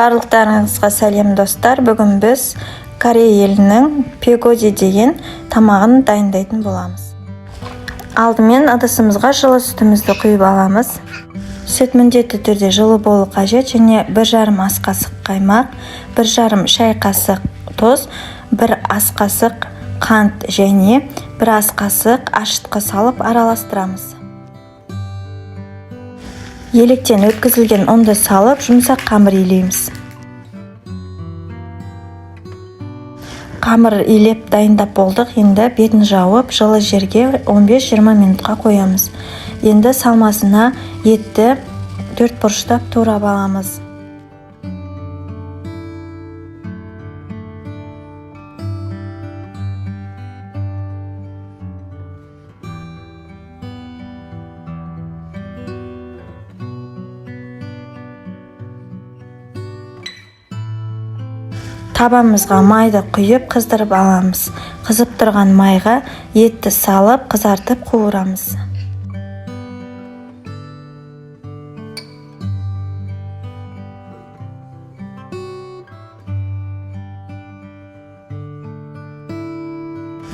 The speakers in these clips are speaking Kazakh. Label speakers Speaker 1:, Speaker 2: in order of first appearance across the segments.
Speaker 1: Барлықтарыңызға сәлем достар. Бүгін біз Корей елінің пегоди деген тамағын дайындайтын боламыз. Алдымен ыдысымызға жылы сүтімізді құйып аламыз. Сүт міндетті түрде жылы болу қажет, және 1,5 ас қасық қаймақ, 1,5 шай қасық тұз, 1 ас қасық қант және 1 ас қасық ашытқы салып араластырамыз. Електен өткізілген ұнды салып, жұмсақ қамыр илейміз. Қамыр илеп дайындап болдық. Енді бетін жауып, жылы жерге 15-20 минутқа қоямыз. Енді салмасына етті 4 бұрыштап турап аламыз. Табамызға майды құйып қыздырып аламыз. Қызып тұрған майға етті салып, қызартып қуырамыз.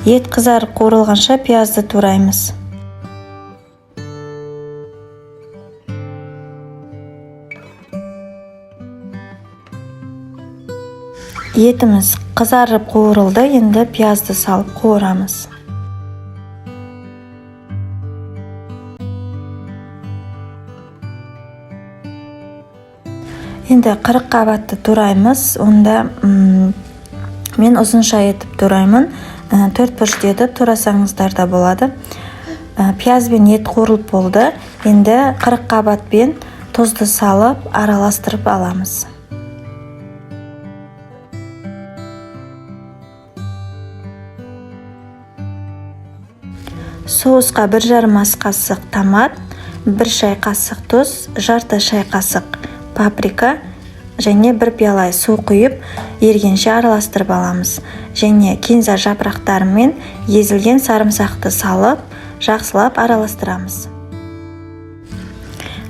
Speaker 1: Ет қызарып қуырылғанша пиязды тураймыз. Етіміз қызарып қуырылды, енді пиязды салып қуырамыз. Енді 40 қабатты тураймыз. Онда мен ұзынша етіп тураймын. 4 бұрыш етіп турасаңыздар да болады. Пияз бен ет қуырылып болды. Енді 40 қабатпен тұзды салып араластырып аламыз. Соусқа 1,5 ас қасық томат, 1 шай қасық тұз, жарты шай қасық паприка және 1 пиала су құйып, ергенше араластырып аламыз. Және кинза жапырақтары мен езілген сарымсақты салып, жақсылап араластырамыз.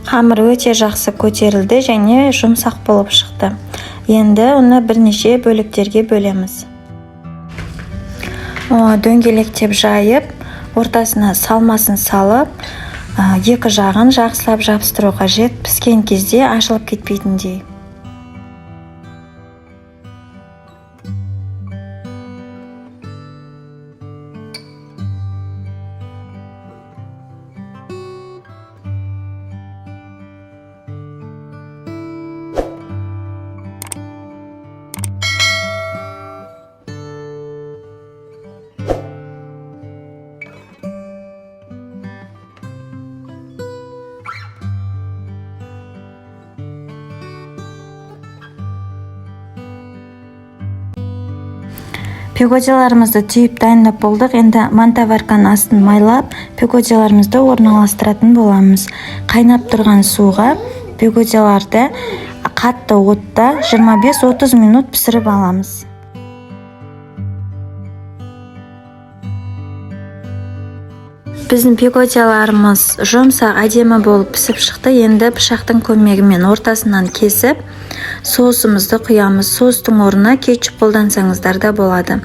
Speaker 1: Қамыр өте жақсы көтерілді және жұмсақ болып шықты. Енді оны бірнеше бөліктерге бөлеміз. Дөңгелектеп жайып, ортасына салмасын салып, екі жағын жақсылап жабыстыру қажет, піскен кезде ашылып кетпейтіндей. Пегодиларымызды түйіп дайындап болдық. Енді мантаварканың астын майлап, пегодиларымызды орналастыратын боламыз. Қайнап тұрған суға пегодиларды қатты отта 25-30 минут пісіріп аламыз. Біздің пегодиларымыз жұмсақ әдемі болып пісіп шықты. Енді пышақтың көмегімен ортасынан кесіп, соусымызды құямыз. Соустың орнына кетчуп қолдансаңыздар да болады.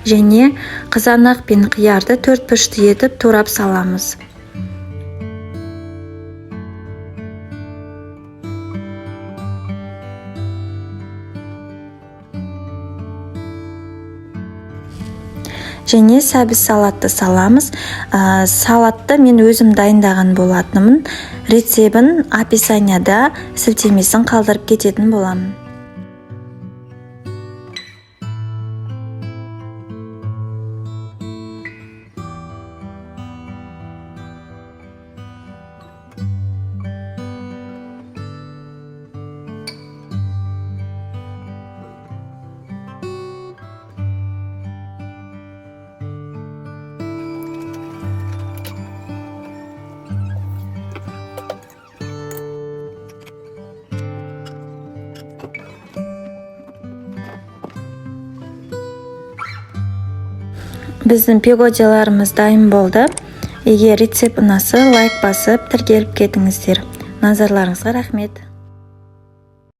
Speaker 1: Және қызанақ пен қиярды 4 бұрышты етіп турап саламыз. Және сәбіз салатты саламыз. Салатты мен өзім дайындаған болатынмын. Рецебін описанияда сілтемесін қалдырып кететін боламын. Біздің пегодиларымыз дайын болды. Егер рецепт ұнаса, лайк басып, тіркеліп кетіңіздер. Назарларыңызға рахмет.